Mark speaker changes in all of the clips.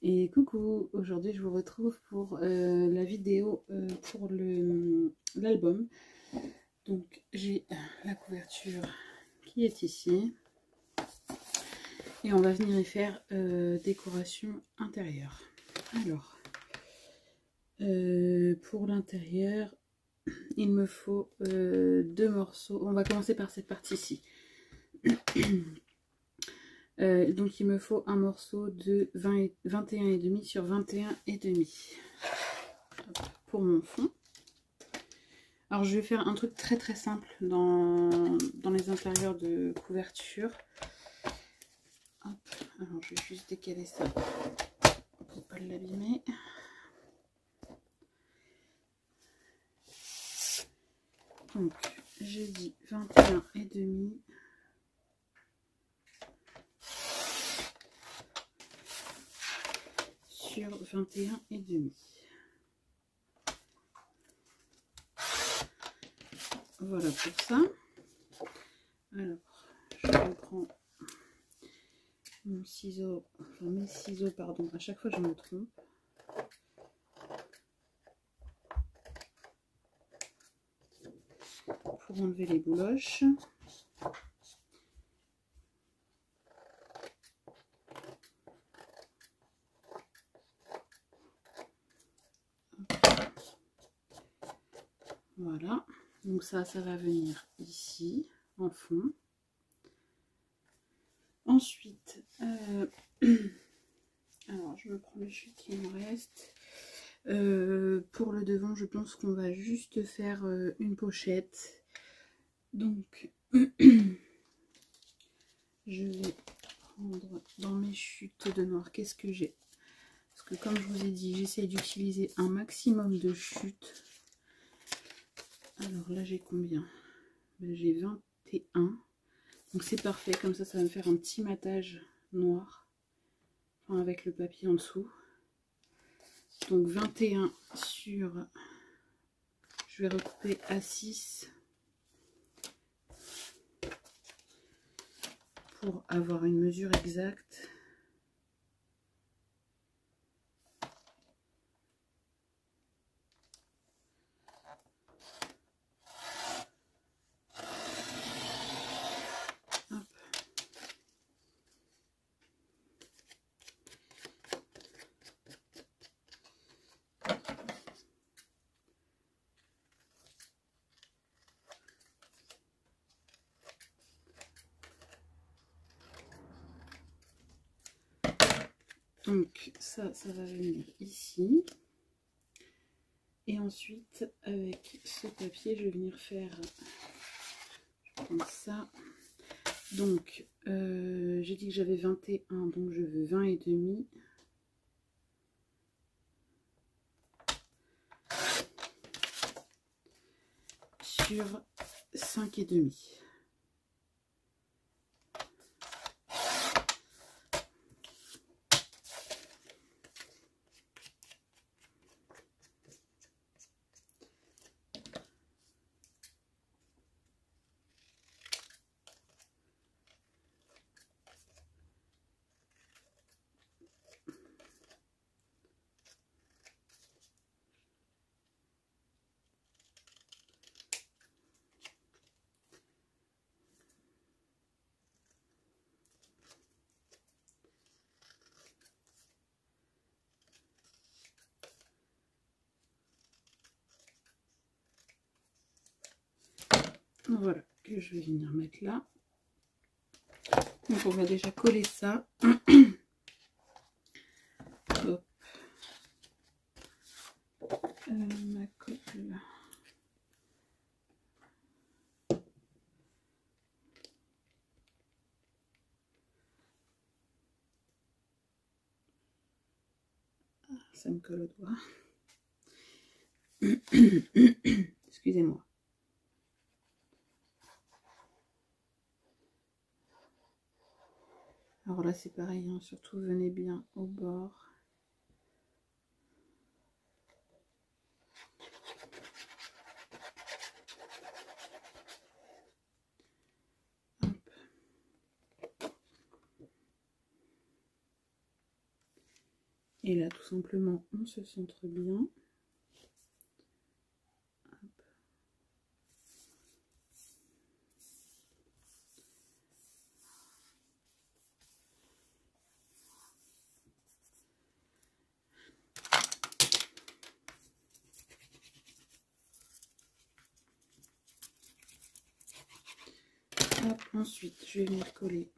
Speaker 1: Et coucou, aujourd'hui je vous retrouve pour la vidéo pour l'album. Donc j'ai la couverture qui est ici. Et on va venir y faire décoration intérieure. Alors, pour l'intérieur, il me faut deux morceaux. On va commencer par cette partie-ci. Donc il me faut un morceau de 21,5 sur 21,5 pour mon fond. Alors je vais faire un truc très très simple dans les intérieurs de couverture. Hop. Alors je vais juste décaler ça pour pas l'abîmer. Donc j'ai dit 21,5 sur 21,5. Voilà pour ça. Alors, je reprends mon ciseau, enfin mes ciseaux, pardon, à chaque fois je me trompe. Pour enlever les bouloches. Voilà, donc ça va venir ici, en fond. Ensuite, alors je me prends le chute qui me reste. Pour le devant, je pense qu'on va juste faire une pochette. Donc, je vais prendre dans mes chutes de noir, qu'est-ce que j'ai? Parce que comme je vous ai dit, j'essaie d'utiliser un maximum de chutes. Alors là, j'ai combien? Ben, j'ai 21. Donc c'est parfait, comme ça va me faire un petit matage noir. Enfin, avec le papier en dessous. Donc 21 sur... Je vais recouper à 6. Pour avoir une mesure exacte. Hop. Donc ça va venir ici. Et ensuite, avec ce papier, je vais venir faire... Je prends ça. Donc, j'ai dit que j'avais 21, donc je veux 20,5. Sur 5,5. Voilà, que je vais venir mettre là. Donc on va déjà coller ça. Hop. Ma colle. Ça me colle au doigt. Excusez-moi. Alors là c'est pareil, hein, surtout venez bien au bord. Et là, tout simplement, on se centre bien. Hop, ensuite, je vais venir coller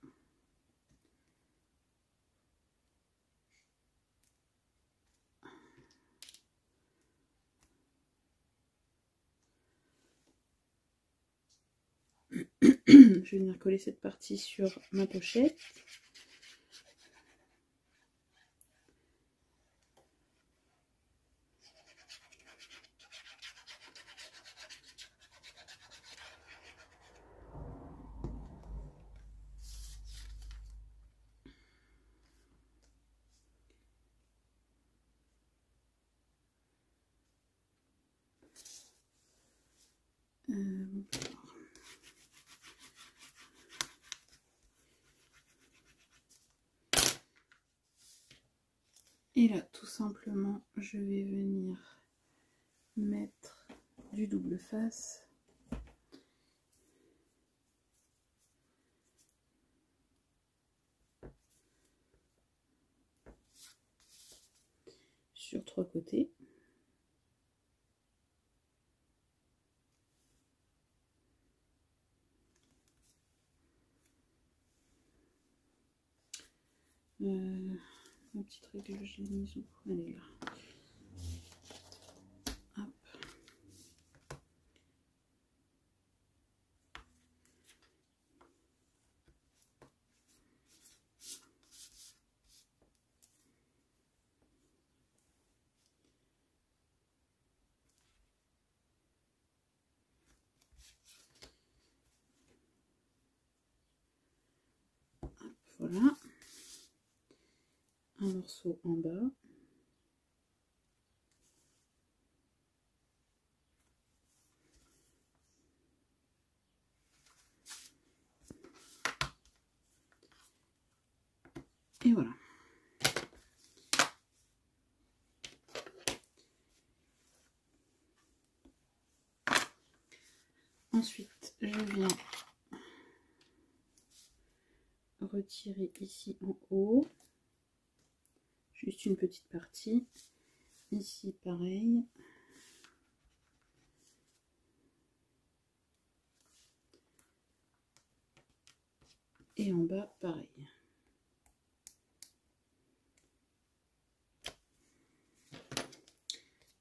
Speaker 1: je vais venir coller cette partie sur ma pochette. Et là, tout simplement, je vais venir mettre du double face. Sur 3 côtés. Ma petite règle, je l'ai mise où? Elle est là. Hop. Hop, voilà. Un morceau en bas. Et voilà. Ensuite, je viens retirer ici en haut. Juste une petite partie. Ici, pareil. Et en bas, pareil.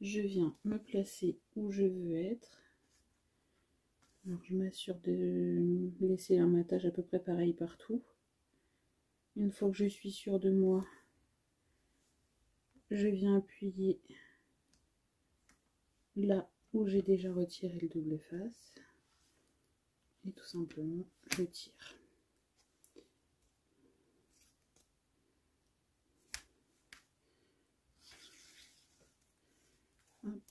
Speaker 1: Je viens me placer où je veux être. Alors, je m'assure de laisser un matage à peu près pareil partout. Une fois que je suis sûre de moi, je viens appuyer là où j'ai déjà retiré le double face. Et tout simplement, je tire. Hop.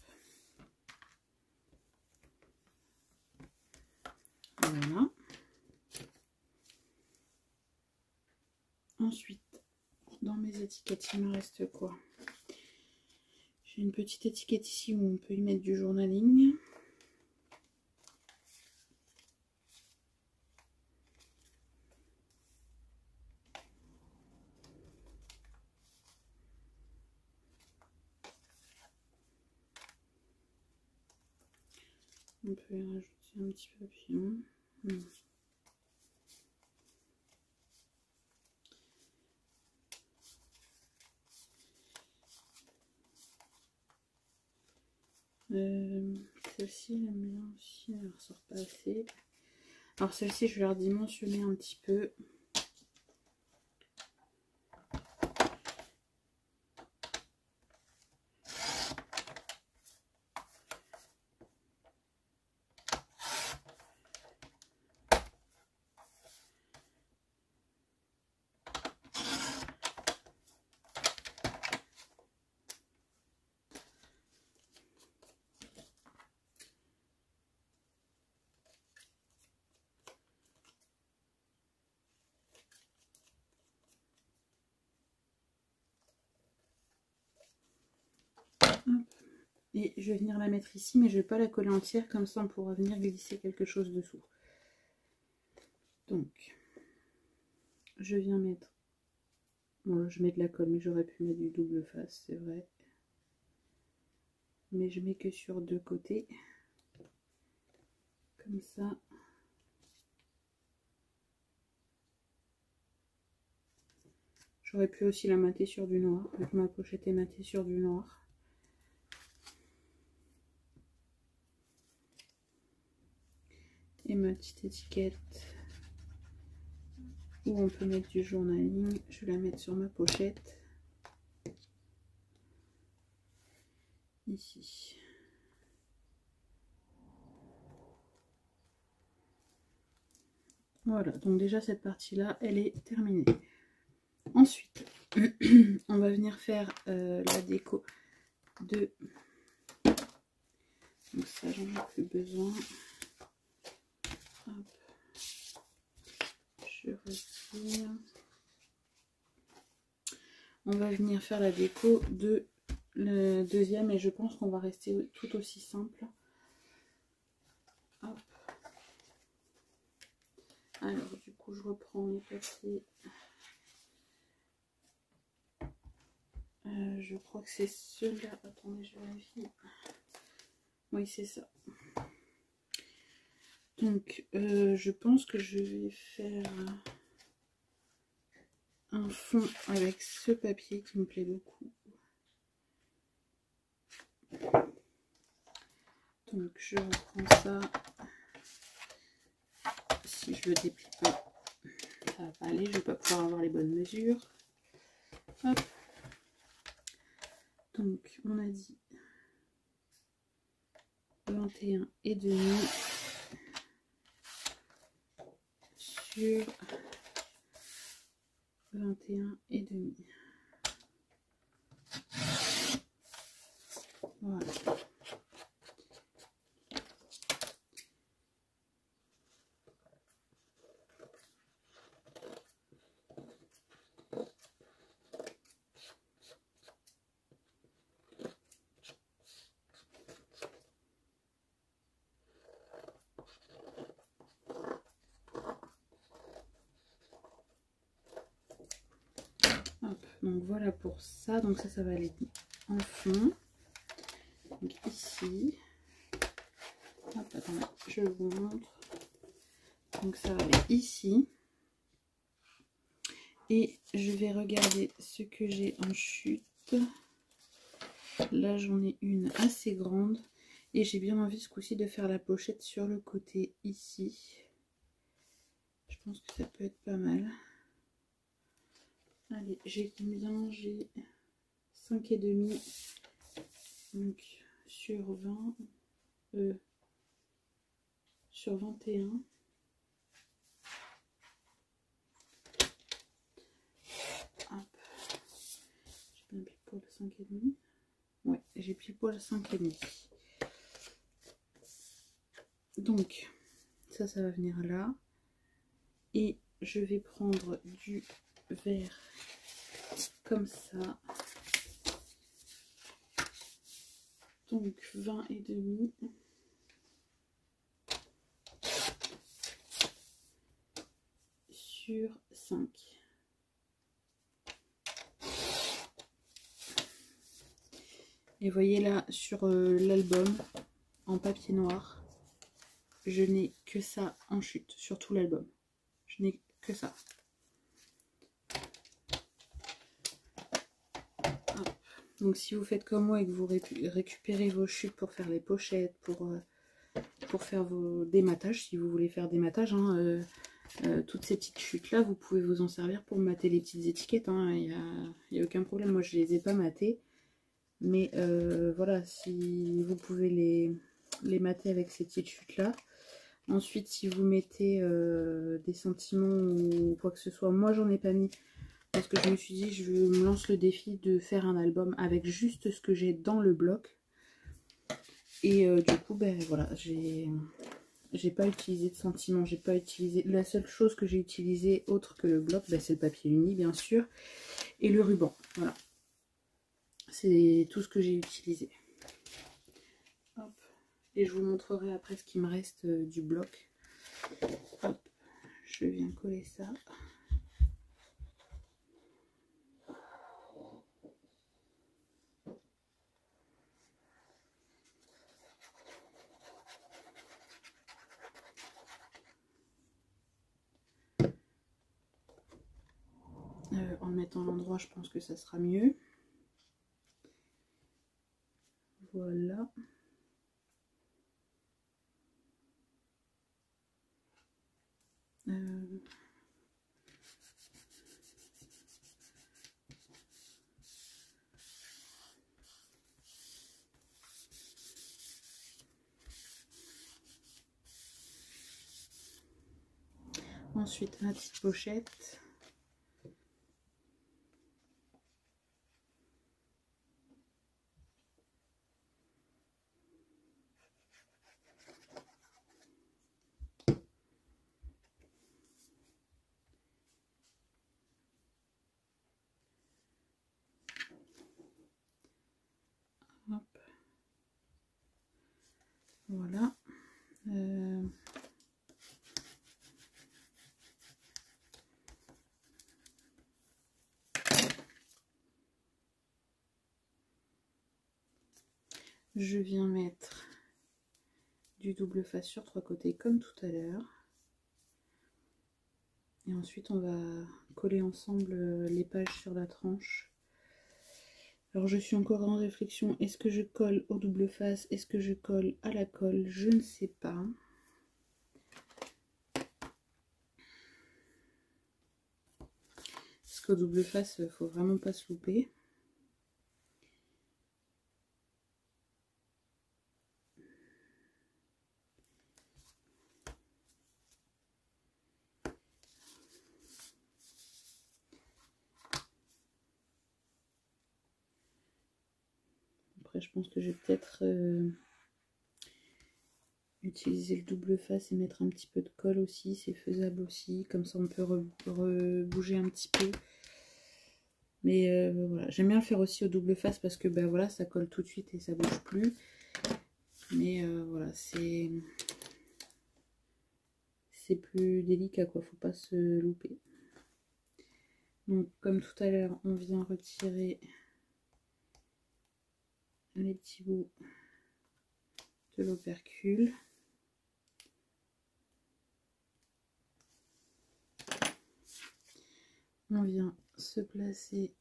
Speaker 1: Voilà. Ensuite, dans mes étiquettes, il me reste quoi? J'ai une petite étiquette ici où on peut y mettre du journaling. On peut y rajouter un petit papillon. Celle-ci, elle aime bien aussi, elle ressort pas assez. Alors celle-ci, je vais la redimensionner un petit peu. Hop. Et je vais venir la mettre ici, mais je ne vais pas la coller entière, comme ça on pourra venir glisser quelque chose dessous. Donc, je viens mettre... Bon là je mets de la colle, mais j'aurais pu mettre du double face, c'est vrai. Mais je mets que sur 2 côtés. Comme ça. J'aurais pu aussi la mater sur du noir, vu que ma pochette est matée sur du noir. Et ma petite étiquette où on peut mettre du journaling, je vais la mettre sur ma pochette. Ici. Voilà, donc déjà cette partie-là, elle est terminée. Ensuite, on va venir faire la déco de... Donc ça, j'en ai plus besoin. Hop. Je retire. On va venir faire la déco de le deuxième et je pense qu'on va rester tout aussi simple. Hop. Alors du coup, je reprends mes papiers. Je crois que c'est ceux-là. Attendez, je vérifie. Oui, c'est ça. Donc, je pense que je vais faire un fond avec ce papier qui me plaît beaucoup. Donc, je reprends ça. Si je le déplie pas, ça va pas aller. Je vais pas pouvoir avoir les bonnes mesures. Hop. Donc, on a dit 21,5 sur 21,5. Voilà. Hop, donc voilà pour ça. Donc ça va aller en fond. Donc ici. Hop, attendez, je vous montre. Donc ça va aller ici. Et je vais regarder ce que j'ai en chute. Là j'en ai une assez grande. Et j'ai bien envie ce coup-ci de faire la pochette sur le côté ici. Je pense que ça peut être pas mal. Allez, j'ai combien? J'ai 5,5. Donc sur 20. Sur 21. Hop. J'ai bien pile poil 5,5. Ouais, j'ai pile poil 5,5. Donc, ça va venir là. Et je vais prendre du vert comme ça. Donc, 20,5. Sur 5. Et voyez là sur l'album en papier noir, je n'ai que ça en chute sur tout l'album. Je n'ai que ça. Hop. Donc si vous faites comme moi et que vous récupérez vos chutes pour faire les pochettes, pour faire vos dématages, si vous voulez faire des matages, hein, toutes ces petites chutes là, vous pouvez vous en servir pour mater les petites étiquettes. Hein. Il n'y a aucun problème. Moi je les ai pas matées. Mais voilà, si vous pouvez les mater avec ces petites chutes là. Ensuite, si vous mettez des sentiments ou quoi que ce soit, moi j'en ai pas mis parce que je me suis dit je me lance le défi de faire un album avec juste ce que j'ai dans le bloc. Et du coup, ben voilà, j'ai pas utilisé de sentiments, j'ai pas utilisé. La seule chose que j'ai utilisé autre que le bloc, ben, c'est le papier uni bien sûr et le ruban. Voilà. C'est tout ce que j'ai utilisé. Hop. Et je vous montrerai après ce qui me reste du bloc. Hop. Je viens coller ça. En mettant l'endroit, je pense que ça sera mieux. Voilà. Ensuite, la petite pochette. Hop. Voilà. Je viens mettre du double face sur 3 côtés comme tout à l'heure. Et ensuite on va coller ensemble les pages sur la tranche. Alors je suis encore en réflexion, est-ce que je colle au double face, est-ce que je colle à la colle, je ne sais pas. Parce qu'au double face, il ne faut vraiment pas se louper. Après, je pense que je vais peut-être utiliser le double face et mettre un petit peu de colle aussi. C'est faisable aussi. Comme ça, on peut rebouger un petit peu. Mais voilà, j'aime bien le faire aussi au double face parce que ben voilà, ça colle tout de suite et ça bouge plus. Mais voilà, c'est plus délicat quoi, faut pas se louper. Donc comme tout à l'heure, on vient retirer les petits bouts de l'opercule. On vient se placer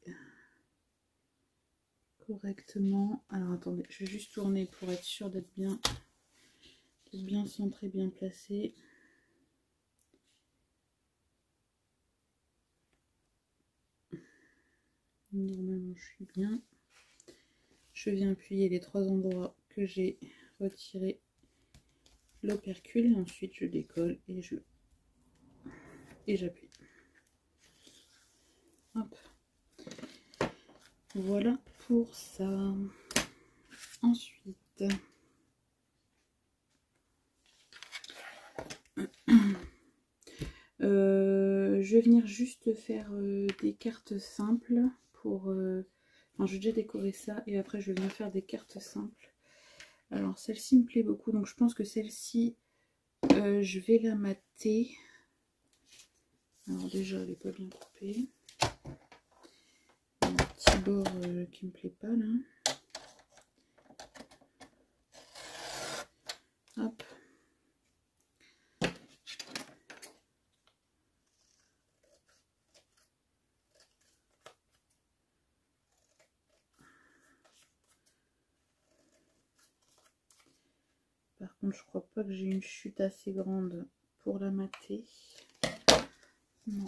Speaker 1: correctement. Alors attendez, je vais juste tourner pour être sûr d'être bien centré, bien placé. Normalement je suis bien. Je viens appuyer les 3 endroits que j'ai retiré l'opercule et ensuite je décolle et j'appuie. Hop. Voilà pour ça. Ensuite, je vais venir juste faire des cartes simples pour... enfin, je vais déjà décorer ça et après je vais venir faire des cartes simples. Alors celle-ci me plaît beaucoup, donc je pense que celle-ci, je vais la mater. Alors déjà, elle n'est pas bien coupée. Un petit bord qui me plaît pas là. Hop. Par contre, je crois pas que j'ai une chute assez grande pour la mater. Non.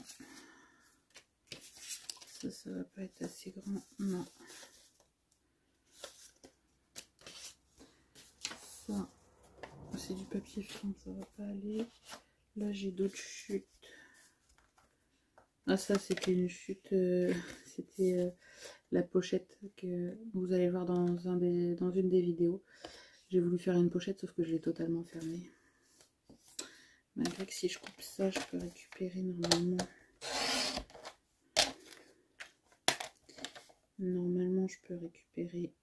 Speaker 1: Ça va pas être assez grand. Non. Ça, c'est du papier film, ça va pas aller. Là, j'ai d'autres chutes. Ah, ça, c'était une chute. C'était la pochette que vous allez voir dans une des vidéos. J'ai voulu faire une pochette, sauf que je l'ai totalement fermée. Malgré que si je coupe ça, je peux récupérer normalement. normalement je peux récupérer.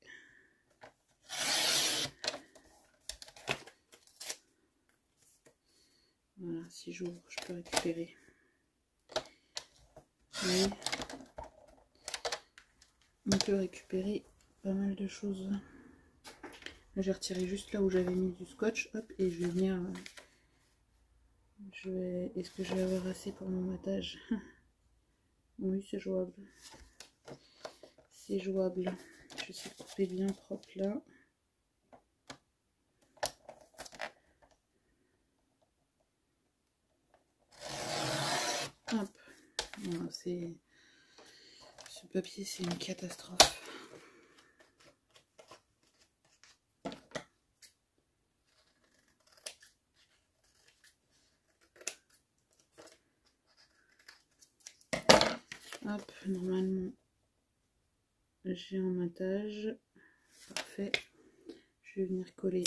Speaker 1: Voilà, si j'ouvre, je peux récupérer. Et on peut récupérer pas mal de choses. Là, j'ai retiré juste là où j'avais mis du scotch. Hop, et je vais venir. Est-ce que je vais avoir assez pour mon matage? Oui, c'est jouable. C'est jouable. Je vais essayer de couper bien propre là. Hop. Voilà, ce papier, c'est une catastrophe. Hop, normalement, j'ai un matage. Parfait. Je vais venir coller.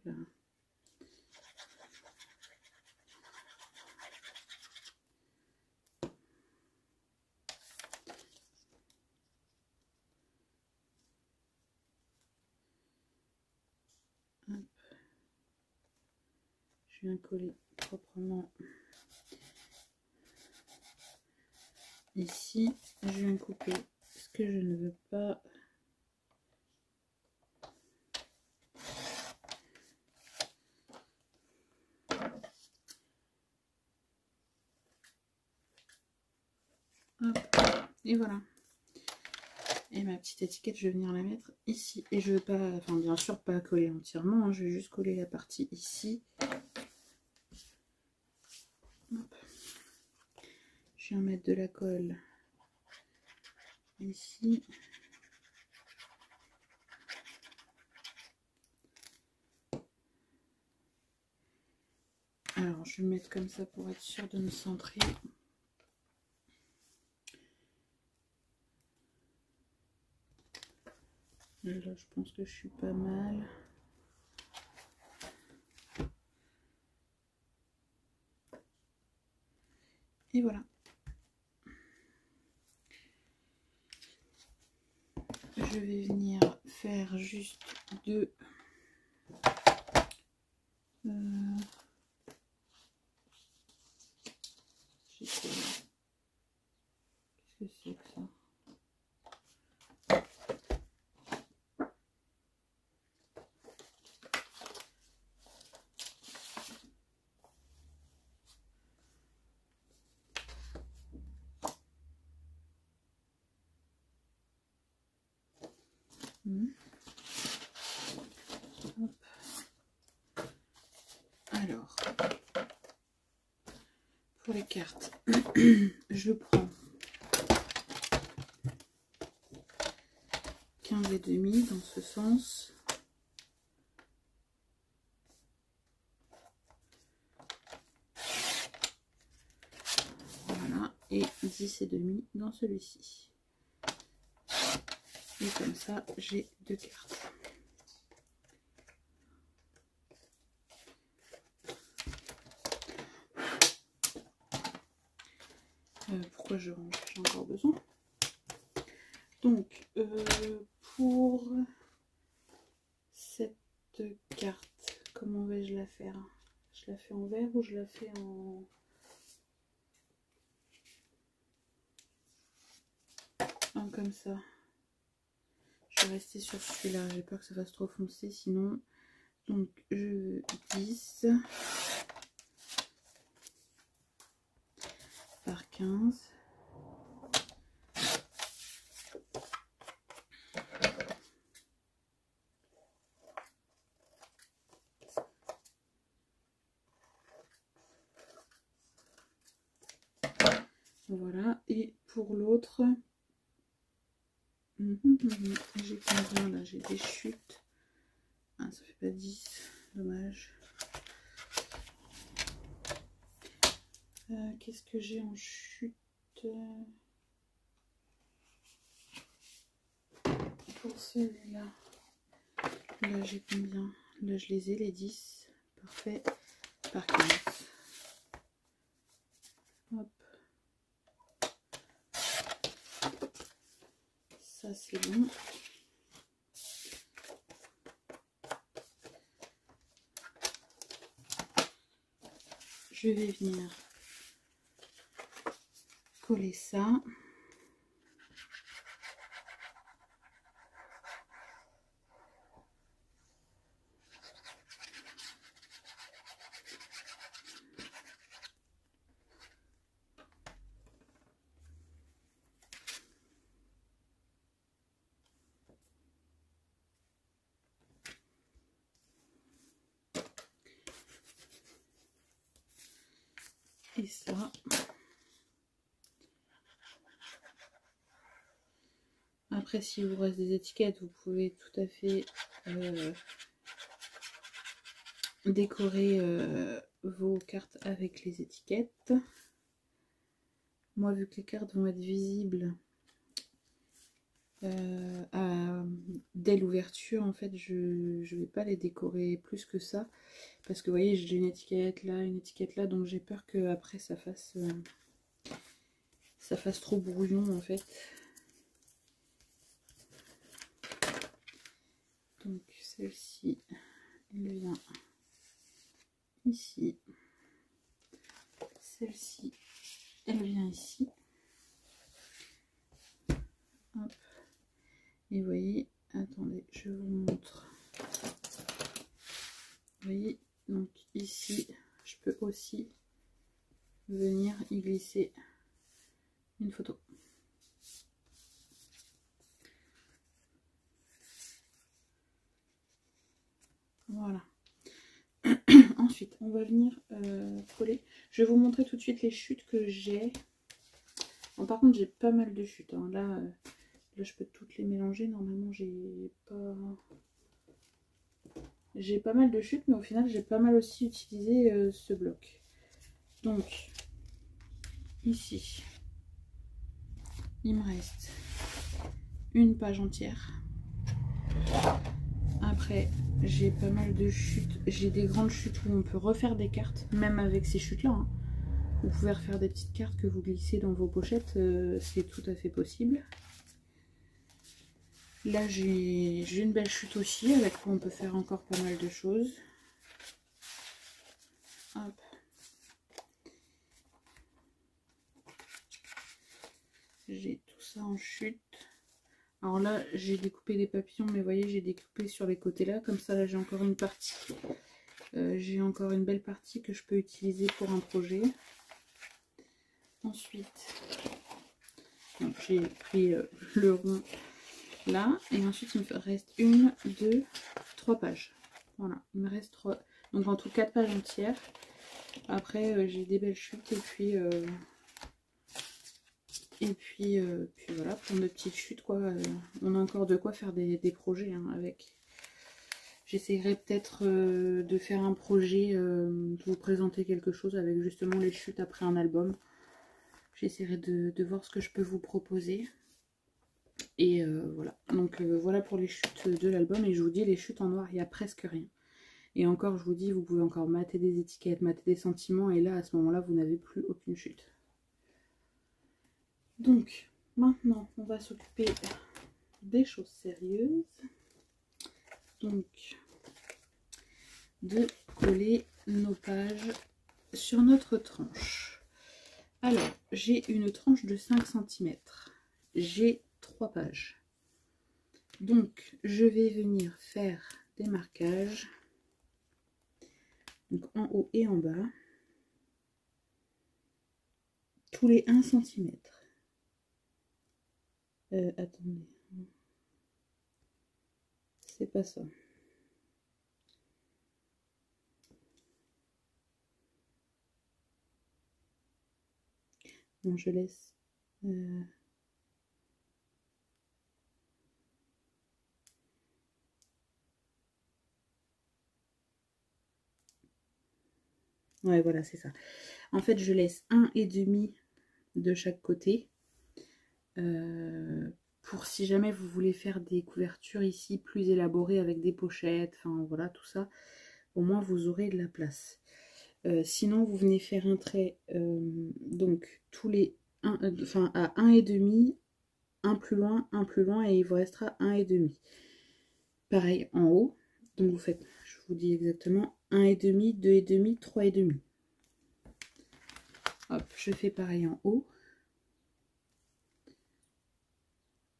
Speaker 1: Là. Hop. Je viens coller proprement ici. Je viens couper ce que je ne veux pas. Hop. Et voilà. Et ma petite étiquette, je vais venir la mettre ici. Et je veux pas, enfin bien sûr pas coller entièrement, hein, je vais juste coller la partie ici. Hop. Je viens mettre de la colle ici. Alors je vais mettre comme ça pour être sûre de me centrer. Là je pense que je suis pas mal. Et voilà. Je vais venir faire juste deux. Qu'est-ce que c'est que ça? Hop. Alors, pour les cartes, je prends 15 et demi dans ce sens. Voilà, et 10 et demi dans celui-ci. Et comme ça, j'ai deux cartes. Pourquoi je range? J'ai encore besoin. Donc, pour cette carte, comment vais-je la faire? Je la fais en vert ou je la fais en comme ça? Je vais rester sur celui-là, j'ai peur que ça fasse trop foncé sinon. Donc, je 10 par 15. Voilà, et pour l'autre, j'ai combien là? J'ai des chutes. Ah, ça fait pas 10, dommage. Qu'est-ce que j'ai en chute pour celui-là? Là, j'ai combien? Là, je les ai, les 10. Parfait. Par 15. Hop. Ça c'est bon. Je vais venir coller ça. Et ça. Après, si vous reste des étiquettes, vous pouvez tout à fait décorer vos cartes avec les étiquettes. Moi, vu que les cartes vont être visibles dès l'ouverture, en fait, je ne vais pas les décorer plus que ça. Parce que vous voyez, j'ai une étiquette là, donc j'ai peur que après ça fasse trop brouillon en fait. Donc celle-ci, elle vient ici. Celle-ci, elle vient ici. Hop. Et vous voyez, attendez, je vous montre. Vous voyez, donc ici, je peux aussi venir y glisser une photo. Voilà. Ensuite, on va venir coller. Je vais vous montrer tout de suite les chutes que j'ai. Bon, par contre, j'ai pas mal de chutes. Hein. Là, je peux toutes les mélanger. Normalement, j'ai pas mal de chutes, mais au final, j'ai pas mal aussi utilisé ce bloc. Donc, ici, il me reste une page entière. Après, j'ai pas mal de chutes. J'ai des grandes chutes où on peut refaire des cartes, même avec ces chutes-là. Hein. Vous pouvez refaire des petites cartes que vous glissez dans vos pochettes, c'est tout à fait possible. Là, j'ai une belle chute aussi, avec quoi on peut faire encore pas mal de choses. Hop. J'ai tout ça en chute. Alors là, j'ai découpé des papillons, mais vous voyez, j'ai découpé sur les côtés là. Comme ça, là, j'ai encore une partie. J'ai encore une belle partie que je peux utiliser pour un projet. Ensuite, j'ai pris le rond là. Et ensuite, il me reste 1, 2, 3 pages. Voilà, il me reste 3. Donc en tout 4 pages entières. Après, j'ai des belles chutes et puis voilà, plein de petites chutes quoi. On a encore de quoi faire des projets hein, avec. J'essaierai peut-être de faire un projet, de vous présenter quelque chose avec justement les chutes après un album. J'essaierai de voir ce que je peux vous proposer. Et voilà. Donc voilà pour les chutes de l'album. Et je vous dis, les chutes en noir, il n'y a presque rien. Et encore, je vous dis, vous pouvez encore mater des étiquettes, mater des sentiments. Et là, à ce moment-là, vous n'avez plus aucune chute. Donc, maintenant, on va s'occuper des choses sérieuses. Donc, de coller nos pages sur notre tranche. Alors, j'ai une tranche de 5 cm. J'ai 3 pages. Donc, je vais venir faire des marquages. Donc, en haut et en bas. Tous les 1 cm. Attendez. C'est pas ça. Non, je laisse. Ouais, voilà, c'est ça. En fait, je laisse 1,5 de chaque côté. Pour si jamais vous voulez faire des couvertures ici plus élaborées avec des pochettes, enfin voilà, tout ça. Au moins, vous aurez de la place. Sinon, vous venez faire un trait, donc tous les 1, enfin à 1,5 un plus loin et il vous restera 1,5. Pareil en haut, donc vous faites, je vous dis exactement, 1,5, 2,5, 3,5. Hop, je fais pareil en haut.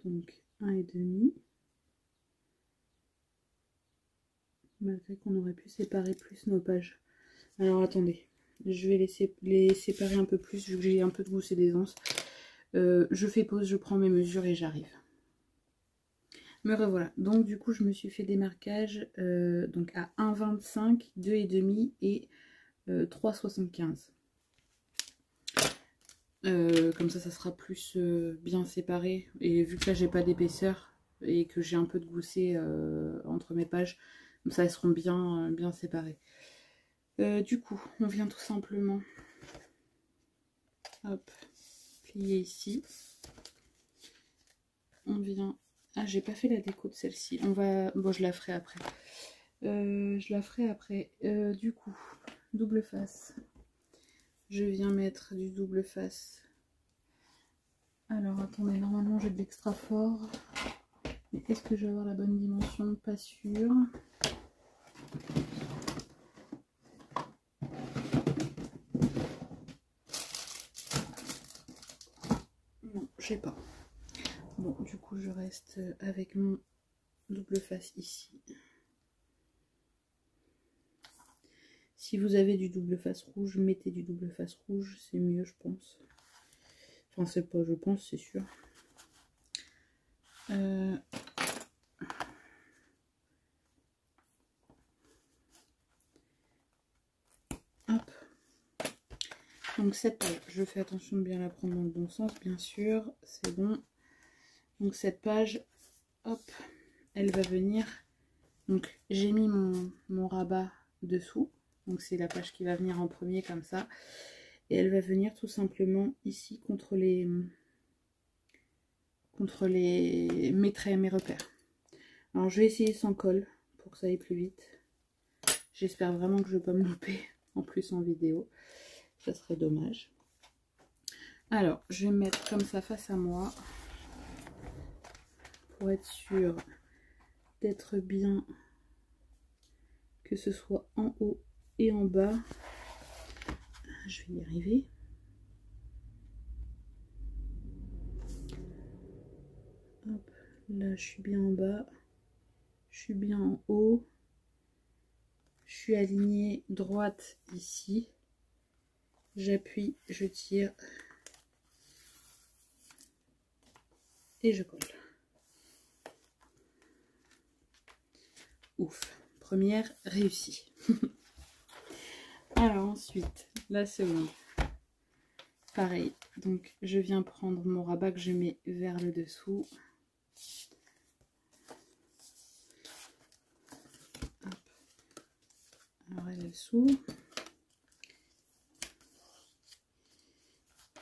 Speaker 1: Donc 1,5. Malgré qu'on aurait pu séparer plus nos pages. Alors attendez, je vais les séparer un peu plus vu que j'ai un peu de gousset d'aisance. Je fais pause, je prends mes mesures et j'arrive. Me revoilà. Donc du coup je me suis fait des marquages donc à 1,25, 2,5 et 3,75. Comme ça sera plus bien séparé. Et vu que là j'ai pas d'épaisseur et que j'ai un peu de gousset entre mes pages, comme ça elles seront bien séparées. Du coup, on vient tout simplement hop, plier ici. On vient... Ah, j'ai pas fait la déco de celle-ci. On va... Bon, je la ferai après. Du coup, double face. Je viens mettre du double face. Alors, attendez, normalement j'ai de l'extra fort. Mais est-ce que je vais avoir la bonne dimension? Pas sûr. Non, je sais pas. Bon, du coup, je reste avec mon double face ici. Si vous avez du double face rouge, mettez du double face rouge, c'est mieux, je pense. Enfin, c'est pas, je pense, c'est sûr. Hop. Donc cette page, je fais attention de bien la prendre dans le bon sens, bien sûr, c'est bon. Donc cette page, hop, elle va venir. Donc j'ai mis mon rabat dessous. Donc c'est la page qui va venir en premier comme ça. Et elle va venir tout simplement ici contre mes traits, mes repères. Alors je vais essayer sans colle pour que ça aille plus vite. J'espère vraiment que je ne vais pas me louper en plus en vidéo. Ça serait dommage. Alors je vais me mettre comme ça face à moi pour être sûre d'être bien, que ce soit en haut et en bas. Je vais y arriver. Hop, là je suis bien en bas, je suis bien en haut, je suis alignée droite ici, j'appuie, je tire et je colle. Ouf, première réussie. Alors ensuite, la seconde. Pareil, donc je viens prendre mon rabat que je mets vers le dessous. Hop. Alors elle est dessous.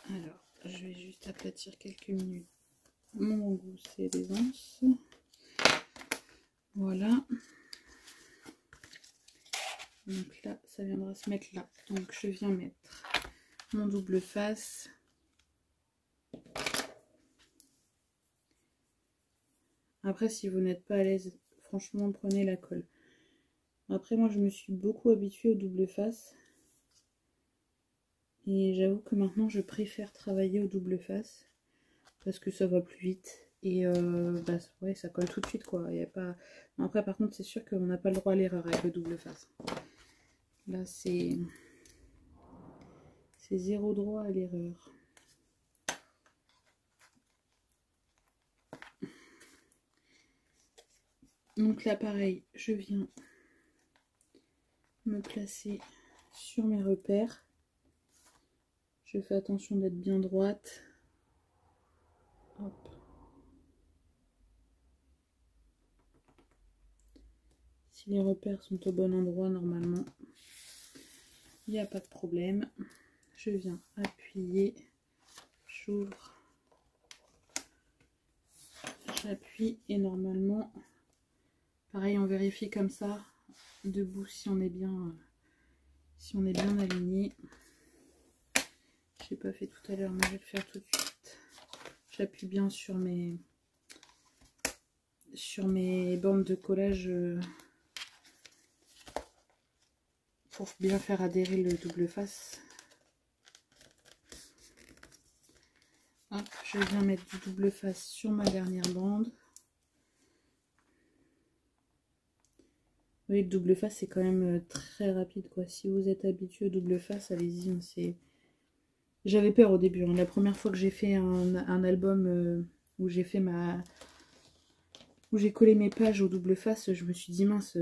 Speaker 1: Alors, je vais juste aplatir quelques minutes mon gousset d'aisance. Voilà. Donc là, ça viendra se mettre là. Donc je viens mettre mon double face. Après, si vous n'êtes pas à l'aise, franchement, prenez la colle. Après, moi, je me suis beaucoup habituée au double face. Et j'avoue que maintenant, je préfère travailler au double face. Parce que ça va plus vite. Et bah, ouais, ça colle tout de suite, quoi. Y a pas... Après, par contre, c'est sûr qu'on n'a pas le droit à l'erreur avec le double face. Là, c'est zéro droit à l'erreur. Donc là, pareil, je viens me placer sur mes repères. Je fais attention d'être bien droite. Hop. Si les repères sont au bon endroit, normalement, il n'y a pas de problème. Je viens appuyer, j'ouvre, j'appuie et normalement, pareil, on vérifie comme ça, debout, si on est bien aligné. Je n'ai pas fait tout à l'heure, mais je vais le faire tout de suite. j'appuie bien sur mes bandes de collage pour bien faire adhérer le double face. Hop, je viens mettre du double face sur ma dernière bande. Oui, le double face c'est quand même très rapide quoi. Si vous êtes habitué au double face, allez-y. C'est... J'avais peur au début. Hein. La première fois que j'ai fait un album où j'ai fait où j'ai collé mes pages au double face, je me suis dit mince,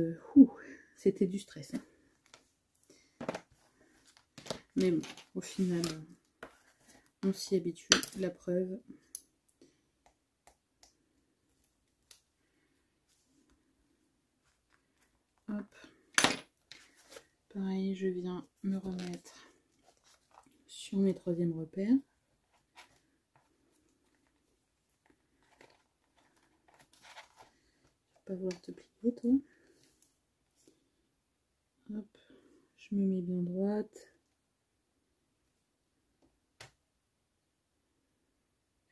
Speaker 1: c'était du stress. Hein. Mais bon, au final, on s'y habitue, la preuve. Hop. Pareil, je viens me remettre sur mes troisièmes repères. Je vais pas vouloir te plier, toi. Hop, je me mets bien droite.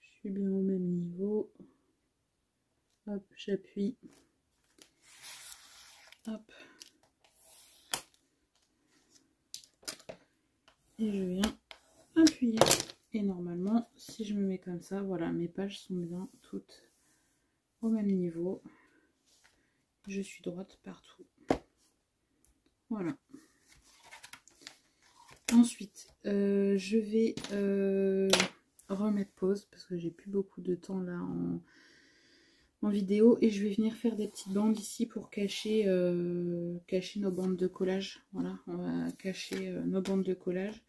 Speaker 1: Je suis bien au même niveau. Hop, j'appuie. Hop. Et je viens appuyer. Et normalement, si je me mets comme ça, voilà, mes pages sont bien toutes au même niveau. Je suis droite partout. Voilà. Ensuite, je vais remettre pause parce que j'ai plus beaucoup de temps là en vidéo et je vais venir faire des petites bandes ici pour cacher nos bandes de collage. Voilà, on va cacher nos bandes de collage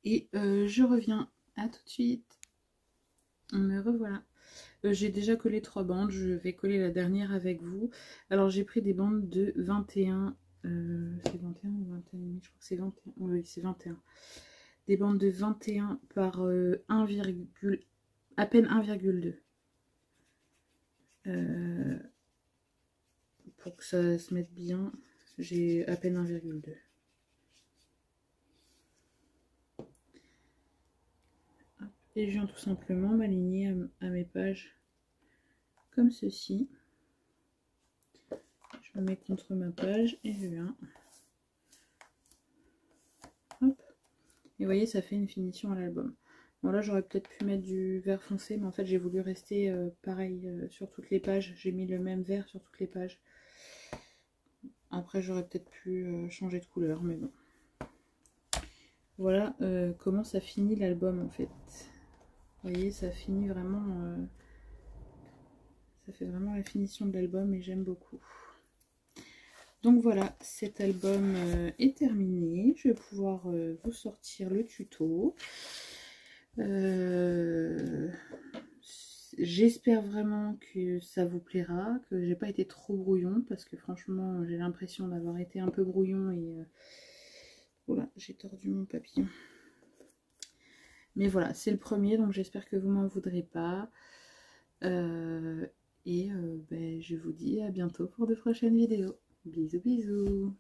Speaker 1: et je reviens. À tout de suite. Me revoilà. J'ai déjà collé 3 bandes, je vais coller la dernière avec vous. Alors j'ai pris des bandes de 21, c'est 21 ou 21, je crois que c'est 21, oui c'est 21. Des bandes de 21 par à peine 1,2. Pour que ça se mette bien, j'ai à peine 1,2. Et je viens tout simplement m'aligner à mes pages comme ceci. Je me mets contre ma page et je viens. Hop. Et vous voyez, ça fait une finition à l'album. Bon là, j'aurais peut-être pu mettre du vert foncé, mais en fait, j'ai voulu rester pareil sur toutes les pages. J'ai mis le même vert sur toutes les pages. Après, j'aurais peut-être pu changer de couleur, mais bon. Voilà comment ça finit l'album en fait. Vous voyez, ça finit vraiment... ça fait vraiment la finition de l'album et j'aime beaucoup. Donc voilà, cet album est terminé. Je vais pouvoir vous sortir le tuto. J'espère vraiment que ça vous plaira, que j'ai pas été trop brouillon, parce que franchement j'ai l'impression d'avoir été un peu brouillon et voilà, j'ai tordu mon papillon. Mais voilà, c'est le premier, donc j'espère que vous m'en voudrez pas. Ben, je vous dis à bientôt pour de prochaines vidéos. Bisous bisous.